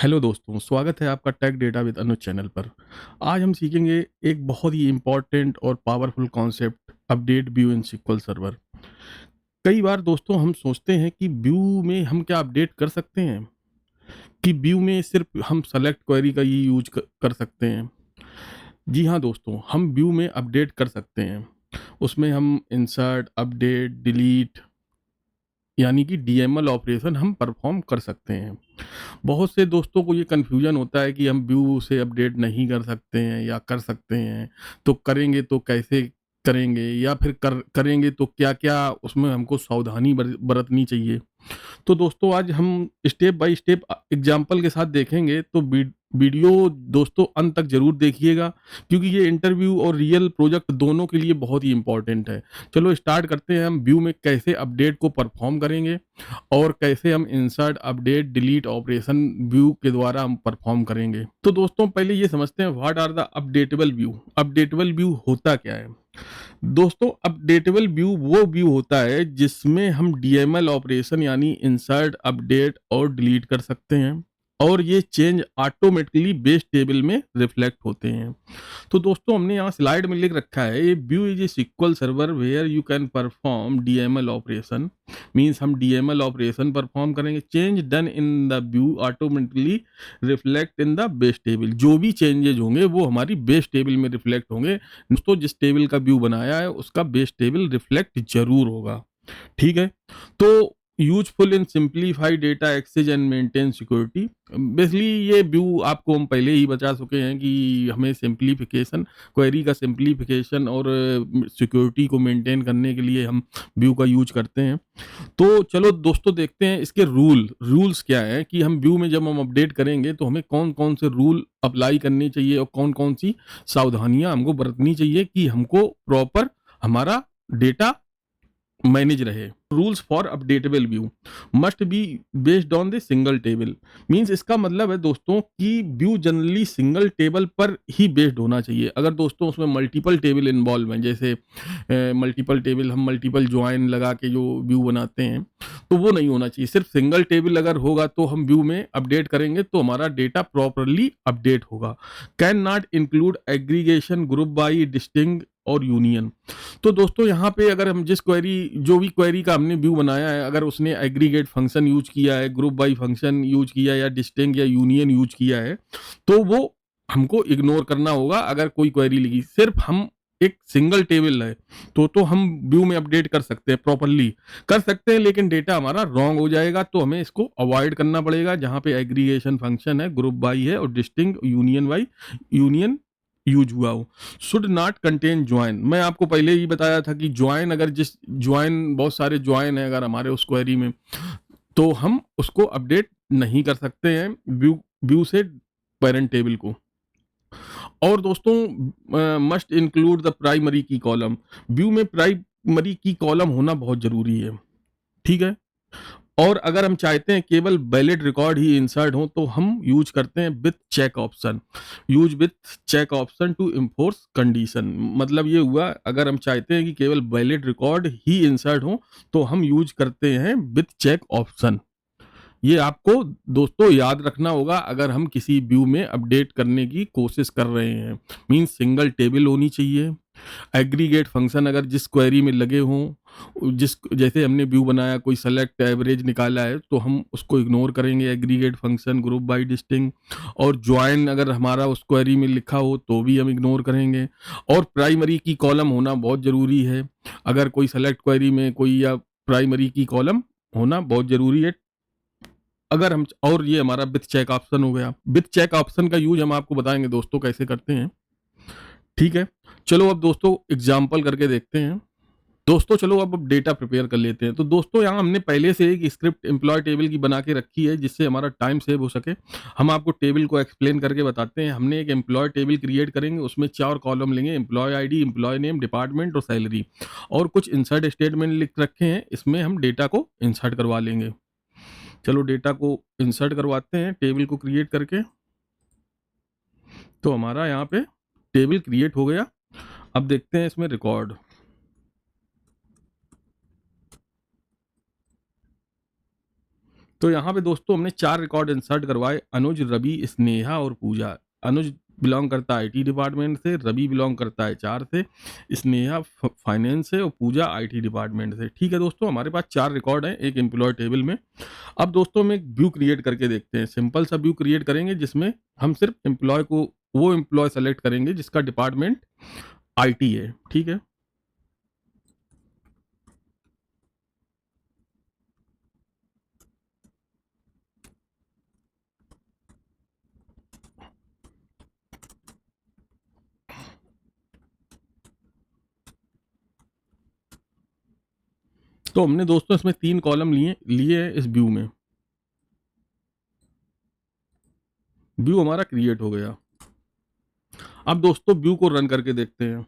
Hello दोस्तों, स्वागत है आपका tech data with Anuj channel पर। आज हम सीखेंगे एक बहुत ही इम्पोर्टेंट और powerful concept, update view in SQL server. कई बार दोस्तों हम सोचते हैं कि व्यू में हम क्या अपडेट कर सकते हैं, कि व्यू में सिर्फ हम सेलेक्ट क्वेरी का ही यूज कर सकते हैं। जी हाँ दोस्तों, हम व्यू में अपडेट कर सकते हैं। उसमें हम इंसर्ट, अपडेट, डिलीट यानी कि डीएमएल ऑपरेशन हम परफॉर्म कर सकते हैं। बहुत से दोस्तों को ये कन्फ्यूजन होता है कि हम व्यू से अपडेट नहीं कर सकते हैं या कर सकते हैं, तो करेंगे तो कैसे करेंगे, या फिर करेंगे तो क्या-क्या उसमें हमको सावधानी बरतनी चाहिए। तो दोस्तों आज हम स्टेप बाय स्टेप एग्जांपल के साथ देखेंगे, तो वीडियो दोस्तों अंत तक ज़रूर देखिएगा, क्योंकि ये इंटरव्यू और रियल प्रोजेक्ट दोनों के लिए बहुत ही इम्पोर्टेंट है। चलो स्टार्ट करते हैं, हम व्यू में कैसे अपडेट को परफॉर्म करेंगे और कैसे हम insert, update, delete operation view के द्वारा हम परफॉर्म करेंगे। तो दोस्तों पहले ये समझते हैं what are the updatable view. Updatable view होता क्या है? दोस्तों अपडेटेबल व्यू वो व्यू होता है जिसमें हम डीएमएल ऑपरेशन यानी इंसर्ट, अपडेट और डिलीट कर सकते हैं, और ये चेंज ऑटोमेटिकली बेस टेबल में रिफ्लेक्ट होते हैं। तो दोस्तों हमने यहाँ स्लाइड में लिख रखा है, ये view is a SQL server where you can perform DML operation. Means हम डीएमएल ऑपरेशन परफॉर्म करेंगे, change done in the view automatically reflect in the base table. जो भी चेंजेज होंगे वो हमारी बेस टेबल में रिफ्लेक्ट होंगे। दोस्तों जिस टेबल का व्यू बनाया है उसका बेस टेबल रिफ्लेक्ट जरूर होगा। ठीक है, तो useful in simplify data access and maintain security. Basically ये व्यू आपको हम पहले ही बता चुके हैं कि हमें सिंप्लीफिकेशन, क्वेरी का सिंप्लीफिकेशन और सिक्योरिटी को मेंटेन करने के लिए हम व्यू का यूज करते हैं। तो चलो दोस्तों देखते हैं इसके रूल्स क्या हैं, कि हम व्यू में जब हम अपडेट करेंगे तो हमें कौन कौन से रूल अप्लाई करने चाहिए और कौन कौन सी सावधानियां हमको बरतनी चाहिए कि हमको प्रॉपर हमारा डेटा मैनेज रहे। Rules for updatable view must be based on the single table. Means इसका मतलब है दोस्तों कि व्यू जनरली सिंगल टेबल पर ही बेस्ड होना चाहिए। अगर दोस्तों उसमें मल्टीपल टेबल इन्वॉल्व हैं, जैसे मल्टीपल टेबल, हम मल्टीपल ज्वाइन लगा के जो व्यू बनाते हैं, तो वो नहीं होना चाहिए। सिर्फ सिंगल टेबल अगर होगा तो हम व्यू में अपडेट करेंगे तो हमारा डेटा प्रॉपरली अपडेट होगा। Can not include aggregation, group by, distinct और यूनियन। तो दोस्तों यहाँ पे अगर हम जो भी क्वेरी का हमने व्यू बनाया है, अगर उसने एग्रीगेट फंक्शन यूज किया है, ग्रुप बाई फंक्शन यूज किया है, या डिस्टिंग या यूनियन यूज किया है, तो वो हमको इग्नोर करना होगा। अगर कोई क्वेरी लिखी सिर्फ हम एक सिंगल टेबल है तो हम व्यू में अपडेट कर सकते हैं, प्रॉपरली कर सकते हैं, लेकिन डेटा हमारा रॉन्ग हो जाएगा, तो हमें इसको अवॉइड करना पड़ेगा। जहाँ पे एग्रीगेशन फंक्शन है, ग्रुप बाई है और डिस्टिंग यूनियन यूज हुआ हो। Should not contain join. मैं आपको पहले ही बताया था कि ज्वाइन, अगर बहुत सारे ज्वाइन है अगर हमारे उस क्वेरी में, तो हम उसको अपडेट नहीं कर सकते हैं व्यू से पेरेंट टेबल को। और दोस्तों मस्ट इंक्लूड द प्राइमरी की कॉलम। व्यू में प्राइमरी की कॉलम होना बहुत जरूरी है। ठीक है, और अगर हम चाहते हैं केवल वैलिड रिकॉर्ड ही इंसर्ट हो तो हम यूज करते हैं with check option. Use with check option to enforce condition. मतलब ये हुआ, अगर हम चाहते हैं कि केवल वैलिड रिकॉर्ड ही इंसर्ट हो तो हम यूज करते हैं विथ चेक ऑप्शन। ये आपको दोस्तों याद रखना होगा अगर हम किसी व्यू में अपडेट करने की कोशिश कर रहे हैं। मींस सिंगल टेबल होनी चाहिए, एग्रीगेट फंक्शन अगर जिस क्वेरी में लगे हों, जिस जैसे हमने व्यू बनाया, कोई सेलेक्ट एवरेज निकाला है तो हम उसको इग्नोर करेंगे, aggregate function, group by, distinct. और ज्वाइन अगर हमारा उस क्वेरी में लिखा हो तो भी हम इग्नोर करेंगे। और प्राइमरी की कॉलम होना बहुत ज़रूरी है। अगर कोई सेलेक्ट क्वेरी में कोई, या प्राइमरी की कॉलम होना बहुत ज़रूरी है। अगर हम, और ये हमारा विथ चेक ऑप्शन हो गया। विथ चेक ऑप्शन का यूज हम आपको बताएंगे दोस्तों कैसे करते हैं। ठीक है, चलो अब दोस्तों एग्जाम्पल करके देखते हैं। दोस्तों चलो अब डेटा प्रिपेयर कर लेते हैं। तो दोस्तों यहाँ हमने पहले से एक स्क्रिप्ट एम्प्लॉय टेबल की बना के रखी है जिससे हमारा टाइम सेव हो सके। हम आपको टेबल को एक्सप्लेन करके बताते हैं। हमने एक एम्प्लॉय टेबल क्रिएट करेंगे, उसमें 4 कॉलम लेंगे, employee ID, employee name, department और सैलरी, और कुछ इंसर्ट स्टेटमेंट लिख रखे हैं, इसमें हम डेटा को इंसर्ट करवा लेंगे। चलो डेटा को इंसर्ट करवाते हैं टेबल को क्रिएट करके। तो हमारा यहाँ पे टेबल क्रिएट हो गया। अब देखते हैं इसमें रिकॉर्ड। तो यहाँ पे दोस्तों हमने 4 रिकॉर्ड इंसर्ट करवाए, अनुज, रवि, स्नेहा और पूजा। अनुज बिलोंग करता है आईटी डिपार्टमेंट से, रवि बिलोंग करता है एचआर से, स्नेहा फाइनेंस से और पूजा आईटी डिपार्टमेंट से। ठीक है दोस्तों, हमारे पास 4 रिकॉर्ड हैं एक एम्प्लॉय टेबल में। अब दोस्तों हम एक व्यू क्रिएट करके देखते हैं, सिंपल सा व्यू क्रिएट करेंगे जिसमें हम सिर्फ एम्प्लॉय को, वो एम्प्लॉय सेलेक्ट करेंगे जिसका डिपार्टमेंट आईटी है। ठीक है, तो हमने दोस्तों इसमें 3 कॉलम लिए लिए हैं इस व्यू में। व्यू हमारा क्रिएट हो गया। अब दोस्तों व्यू को रन करके देखते हैं।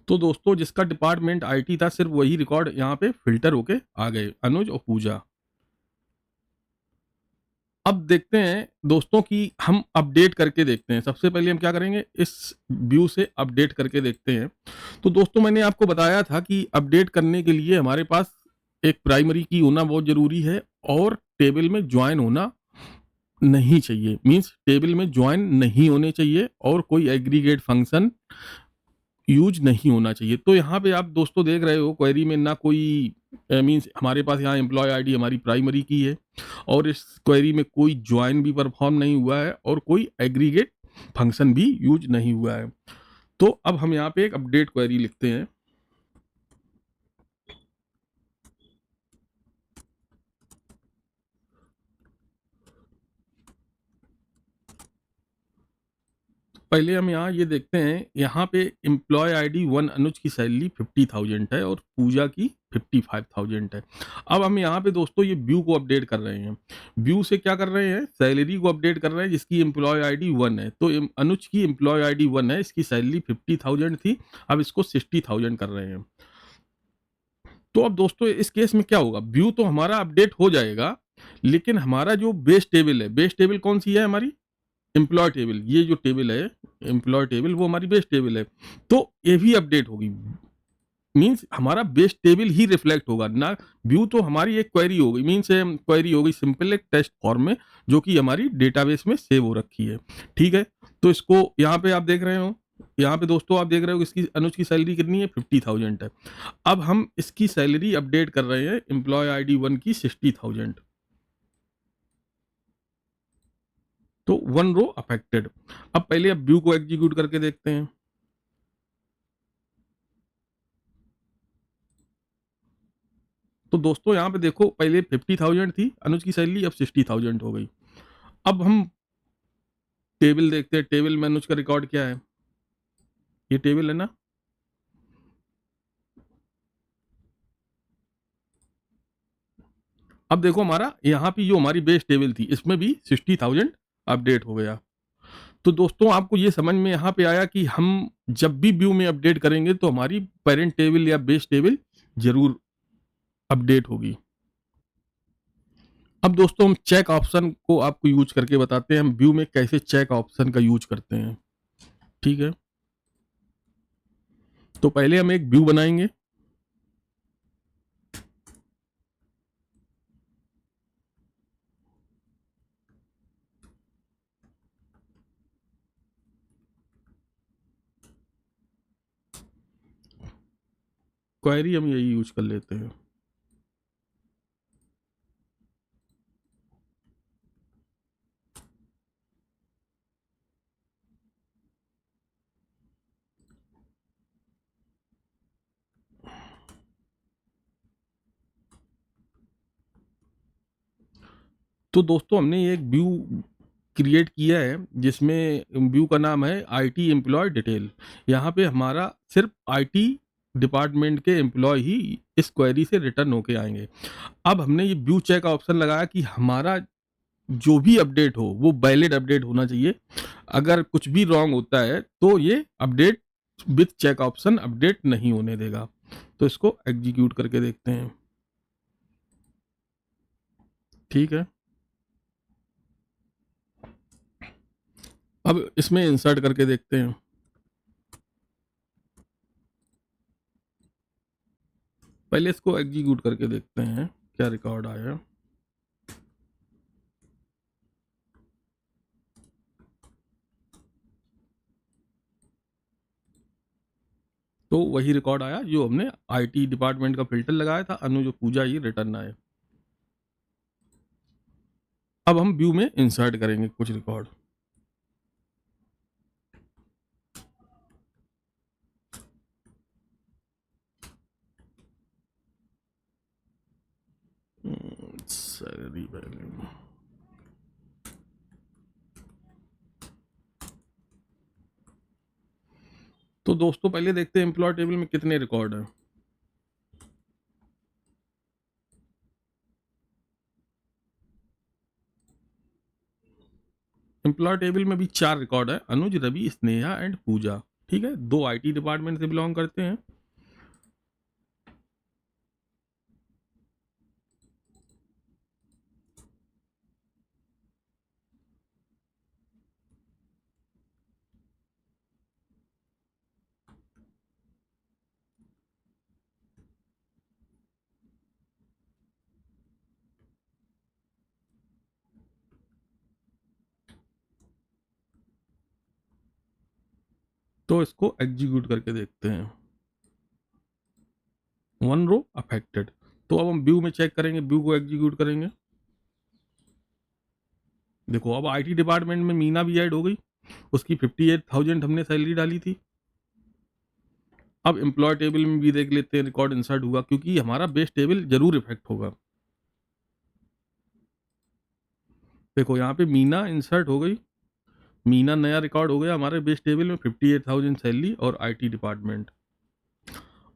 तो दोस्तों जिसका डिपार्टमेंट आईटी था सिर्फ वही रिकॉर्ड यहाँ पे फिल्टर होके आ गए, अनुज और पूजा। अब देखते हैं दोस्तों कि हम अपडेट करके देखते हैं। सबसे पहले हम क्या करेंगे, इस व्यू से अपडेट करके देखते हैं। तो दोस्तों मैंने आपको बताया था कि अपडेट करने के लिए हमारे पास एक प्राइमरी की होना बहुत जरूरी है और टेबल में ज्वाइन होना नहीं चाहिए, मींस टेबल में ज्वाइन नहीं होने चाहिए और कोई एग्रीगेट फंक्शन यूज नहीं होना चाहिए। तो यहाँ पे आप दोस्तों देख रहे हो क्वेरी में ना कोई मींस हमारे पास यहाँ एम्प्लॉय आईडी हमारी प्राइमरी की है और इस क्वेरी में कोई ज्वाइन भी परफॉर्म नहीं हुआ है और कोई एग्रीगेट फंक्शन भी यूज नहीं हुआ है। तो अब हम यहाँ पे एक अपडेट क्वेरी लिखते हैं। पहले हम यहाँ ये देखते हैं, यहाँ पे एम्प्लॉय आईडी 1 अनुज की सैलरी 50,000 है और पूजा की 55,000 है। अब हम यहाँ पे दोस्तों ये व्यू को अपडेट कर रहे हैं। व्यू से क्या कर रहे हैं, सैलरी को अपडेट कर रहे हैं जिसकी एम्प्लॉय आईडी 1 है। तो अनुज की एम्प्लॉय आईडी 1 है, इसकी सैलरी 50,000 थी, अब इसको 60,000 कर रहे हैं। तो अब दोस्तों इस केस में क्या होगा, व्यू तो हमारा अपडेट हो जाएगा लेकिन हमारा जो बेस टेबल है, बेस टेबल कौन सी है हमारी, एम्प्लॉय टेबल। ये जो टेबल है एम्प्लॉय टेबल वो हमारी बेस टेबल है, तो ये भी अपडेट होगी। मींस हमारा बेस टेबल ही रिफ्लेक्ट होगा ना। व्यू तो हमारी एक क्वेरी हो गई, मींस क्वेरी हो गई सिंपल एक टेस्ट फॉर्म में जो कि हमारी डेटाबेस में सेव हो रखी है। ठीक है, तो इसको यहाँ पे आप देख रहे हो, यहाँ पे दोस्तों आप देख रहे हो इसकी अनुज की सैलरी कितनी है, 50,000 है। अब हम इसकी सैलरी अपडेट कर रहे हैं एम्प्लॉय आईडी 1 की 60,000। तो 1 रो अफेक्टेड। अब पहले अब व्यू को एग्जीक्यूट करके देखते हैं। तो दोस्तों यहाँ पे देखो पहले 50,000 थी अनुज की सैलरी, अब 60,000 हो गई। अब हम टेबल देखते हैं, टेबल में अनुज का रिकॉर्ड क्या है, ये टेबल है ना। अब देखो हमारा यहाँ पे जो हमारी बेस टेबल थी इसमें भी 60,000 अपडेट हो गया। तो दोस्तों आपको ये समझ में यहाँ पे आया कि हम जब भी व्यू में अपडेट करेंगे तो हमारी पेरेंट टेबल या बेस टेबल जरूर अपडेट होगी। अब दोस्तों हम चेक ऑप्शन को आपको यूज करके बताते हैं, हम व्यू में कैसे चेक ऑप्शन का यूज करते हैं। ठीक है, तो पहले हम एक व्यू बनाएंगे। क्वेरी हम यही यूज कर लेते हैं। तो दोस्तों हमने एक व्यू क्रिएट किया है जिसमें व्यू का नाम है आईटी एम्प्लॉय डिटेल। यहाँ पे हमारा सिर्फ आईटी डिपार्टमेंट के एम्प्लॉय ही इस क्वेरी से रिटर्न होके आएंगे। अब हमने ये व्यू चेक ऑप्शन लगाया कि हमारा जो भी अपडेट हो वो वैलिड अपडेट होना चाहिए। अगर कुछ भी रॉन्ग होता है तो ये update with check option update नहीं होने देगा। तो इसको एग्जीक्यूट करके देखते हैं। ठीक है, अब इसमें इंसर्ट करके देखते हैं। पहले इसको एग्जीक्यूट करके देखते हैं क्या रिकॉर्ड आया। तो वही रिकॉर्ड आया जो हमने आईटी डिपार्टमेंट का फिल्टर लगाया था, अनुज पूजा, ये रिटर्न आए। अब हम व्यू में इंसर्ट करेंगे कुछ रिकॉर्ड। सैलरी वैल्यू, तो दोस्तों पहले देखते हैं एम्प्लॉय टेबल में कितने रिकॉर्ड हैं। एम्प्लॉय टेबल में भी 4 रिकॉर्ड है, अनुज, रवि, स्नेहा एंड पूजा। ठीक है, 2 आईटी डिपार्टमेंट से बिलोंग करते हैं। तो इसको एग्जीक्यूट करके देखते हैं। 1 रो अफेक्टेड। तो अब हम व्यू में चेक करेंगे, व्यू को एग्जीक्यूट करेंगे। देखो अब आईटी डिपार्टमेंट में मीना भी ऐड हो गई, उसकी 58,000 हमने सैलरी डाली थी। अब एम्प्लॉय टेबल में भी देख लेते हैं रिकॉर्ड इंसर्ट हुआ, क्योंकि हमारा बेस टेबल जरूर इफेक्ट होगा। देखो यहाँ पे मीना इंसर्ट हो गई, मीना नया रिकॉर्ड हो गया हमारे बेस टेबल में, 58,000 सैलरी और आईटी डिपार्टमेंट।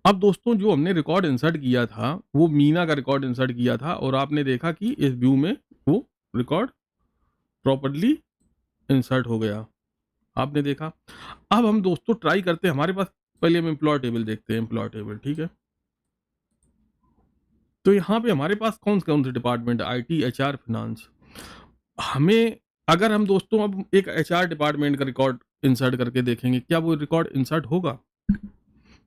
अब दोस्तों जो हमने रिकॉर्ड इंसर्ट किया था वो मीना का रिकॉर्ड इंसर्ट किया था, और आपने देखा कि इस व्यू में वो रिकॉर्ड प्रॉपर्ली इंसर्ट हो गया, आपने देखा। अब हम दोस्तों ट्राई करते हैं, हमारे पास पहले हम एम्प्लॉय टेबल देखते हैं, एम्प्लॉय टेबल। ठीक है, तो यहाँ पे हमारे पास कौन कौन से डिपार्टमेंट, आईटी, एचआर, फाइनेंस। हमें अगर हम दोस्तों अब एक एचआर डिपार्टमेंट का रिकॉर्ड इंसर्ट करके देखेंगे, क्या वो रिकॉर्ड इंसर्ट होगा?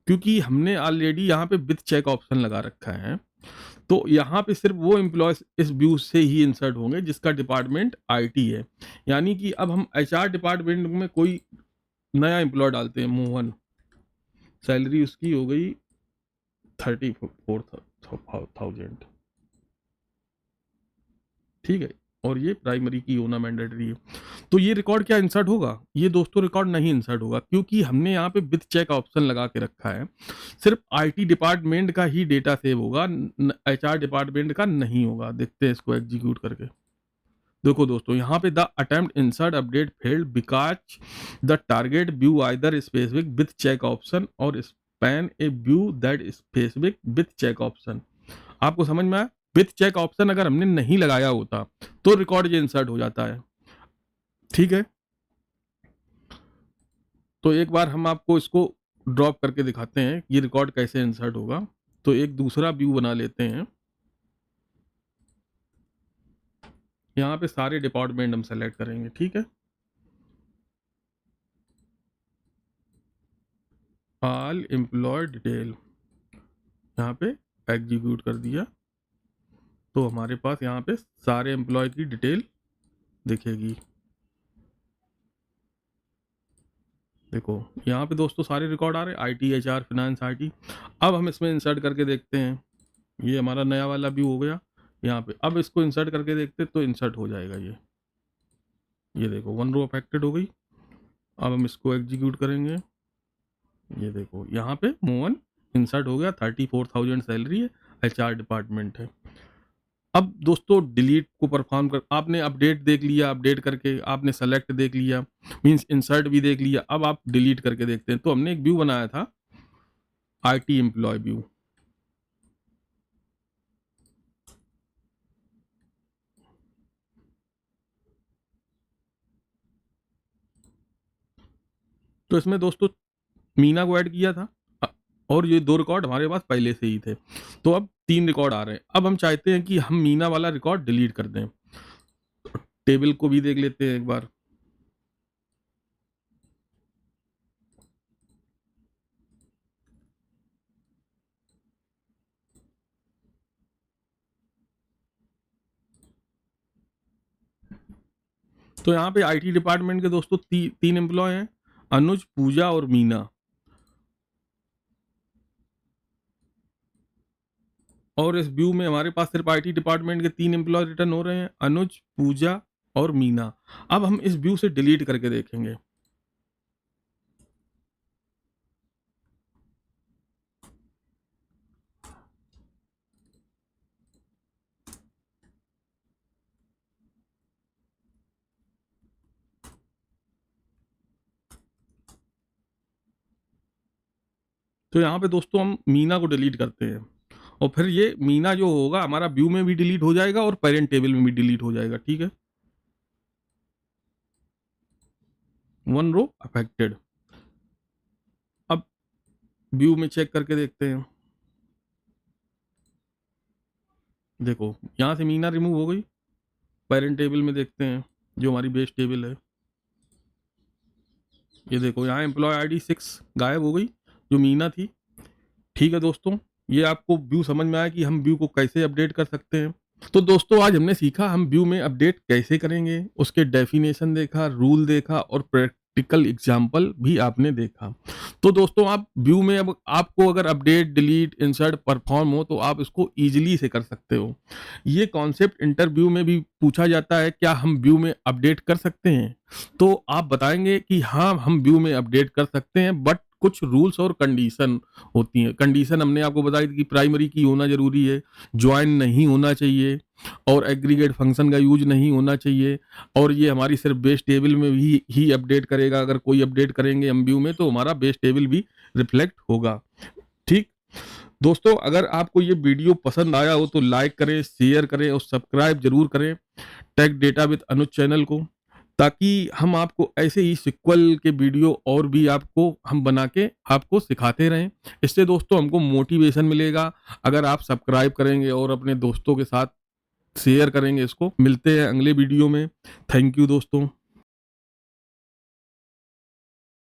क्योंकि हमने ऑलरेडी यहाँ पे विथ चेक ऑप्शन लगा रखा है, तो यहाँ पे सिर्फ वो एम्प्लॉयज इस व्यू से ही इंसर्ट होंगे जिसका डिपार्टमेंट आईटी है। यानी कि अब हम एचआर डिपार्टमेंट में कोई नया एम्प्लॉय डालते हैं, मोहन, सैलरी उसकी हो गई 34,000। ठीक है, और ये प्राइमरी की होना मैंडेटरी है। तो ये रिकॉर्ड क्या इंसर्ट होगा? ये दोस्तों रिकॉर्ड नहीं इंसर्ट होगा, क्योंकि हमने यहाँ पे विथ चेक ऑप्शन लगा के रखा है। सिर्फ आईटी डिपार्टमेंट का ही डेटा सेव होगा, एचआर डिपार्टमेंट का नहीं होगा। देखते हैं इसको एग्जीक्यूट करके। देखो दोस्तों यहाँ पे the attempt insert update failed because the target view either specific with check option और span a view that specific with check option. आपको समझ में आया? विथ चेक ऑप्शन अगर हमने नहीं लगाया होता तो रिकॉर्ड ये इंसर्ट हो जाता है। ठीक है, तो एक बार हम आपको इसको ड्रॉप करके दिखाते हैं ये रिकॉर्ड कैसे इंसर्ट होगा। तो एक दूसरा व्यू बना लेते हैं, यहाँ पे सारे डिपार्टमेंट हम सेलेक्ट करेंगे। ठीक है, ऑल एम्प्लॉय डिटेल, यहाँ पे एग्जीक्यूट कर दिया, तो हमारे पास यहाँ पे सारे एम्प्लॉय की डिटेल दिखेगी। देखो यहाँ पे दोस्तों सारे रिकॉर्ड आ रहे हैं, आईटी, एचआर, फाइनेंस, आईटी। अब हम इसमें इंसर्ट करके देखते हैं, ये हमारा नया वाला व्यू हो गया यहाँ पे। अब इसको इंसर्ट करके देखते तो इंसर्ट हो जाएगा ये देखो 1 रो अफेक्टेड हो गई। अब हम इसको एग्जीक्यूट करेंगे, ये देखो यहाँ पे मोहन इंसर्ट हो गया, 34,000 सैलरी है, एचआर डिपार्टमेंट है। अब दोस्तों डिलीट को परफॉर्म कर, आपने अपडेट देख लिया, अपडेट करके आपने सेलेक्ट देख लिया, मींस इंसर्ट भी देख लिया। अब आप डिलीट करके देखते हैं। तो हमने एक व्यू बनाया था आईटी एम्प्लॉय व्यू, तो इसमें दोस्तों मीना को ऐड किया था, और ये 2 रिकॉर्ड हमारे पास पहले से ही थे, तो अब 3 रिकॉर्ड आ रहे हैं। अब हम चाहते हैं कि हम मीना वाला रिकॉर्ड डिलीट कर दें, टेबल को भी देख लेते हैं एक बार। तो यहाँ पे आईटी डिपार्टमेंट के दोस्तों तीन एम्प्लॉय हैं, अनुज, पूजा और मीना। और इस व्यू में हमारे पास सिर्फ आईटी डिपार्टमेंट के 3 एम्प्लॉय रिटर्न हो रहे हैं, अनुज, पूजा और मीना। अब हम इस व्यू से डिलीट करके देखेंगे। तो यहाँ पे दोस्तों हम मीना को डिलीट करते हैं और फिर ये मीना जो होगा हमारा व्यू में भी डिलीट हो जाएगा और पेरेंट टेबल में भी डिलीट हो जाएगा। ठीक है, 1 रो अफेक्टेड। अब व्यू में चेक करके देखते हैं। देखो यहाँ से मीना रिमूव हो गई। पेरेंट टेबल में देखते हैं जो हमारी बेस टेबल है, ये देखो यहाँ एम्प्लॉय आईडी 6 गायब हो गई जो मीना थी। ठीक है दोस्तों, ये आपको व्यू समझ में आया कि हम व्यू को कैसे अपडेट कर सकते हैं। तो दोस्तों आज हमने सीखा हम व्यू में अपडेट कैसे करेंगे, उसके डेफिनेशन देखा, रूल देखा और प्रैक्टिकल एग्जाम्पल भी आपने देखा। तो दोस्तों आप व्यू में अब आपको अगर अपडेट, डिलीट, इंसर्ट परफॉर्म हो तो आप इसको ईजिली से कर सकते हो। ये कॉन्सेप्ट इंटरव्यू में भी पूछा जाता है, क्या हम व्यू में अपडेट कर सकते हैं? तो आप बताएंगे कि हाँ हम व्यू में अपडेट कर सकते हैं, बट कुछ रूल्स और कंडीशन होती हैं। कंडीशन हमने आपको बताई थी कि प्राइमरी की होना जरूरी है, ज्वाइन नहीं होना चाहिए और एग्रीगेट फंक्शन का यूज नहीं होना चाहिए, और ये हमारी सिर्फ बेस टेबल में ही अपडेट करेगा। अगर कोई अपडेट करेंगे हम व्यू में तो हमारा बेस टेबल भी रिफ्लेक्ट होगा। ठीक दोस्तों, अगर आपको ये वीडियो पसंद आया हो तो लाइक करें, शेयर करें और सब्सक्राइब जरूर करें tech data with Anuj channel को, ताकि हम आपको ऐसे ही सिक्वल के वीडियो और भी आपको हम बना के आपको सिखाते रहें। इससे दोस्तों हमको मोटिवेशन मिलेगा अगर आप सब्सक्राइब करेंगे और अपने दोस्तों के साथ शेयर करेंगे इसको। मिलते हैं अगले वीडियो में। थैंक यू दोस्तों।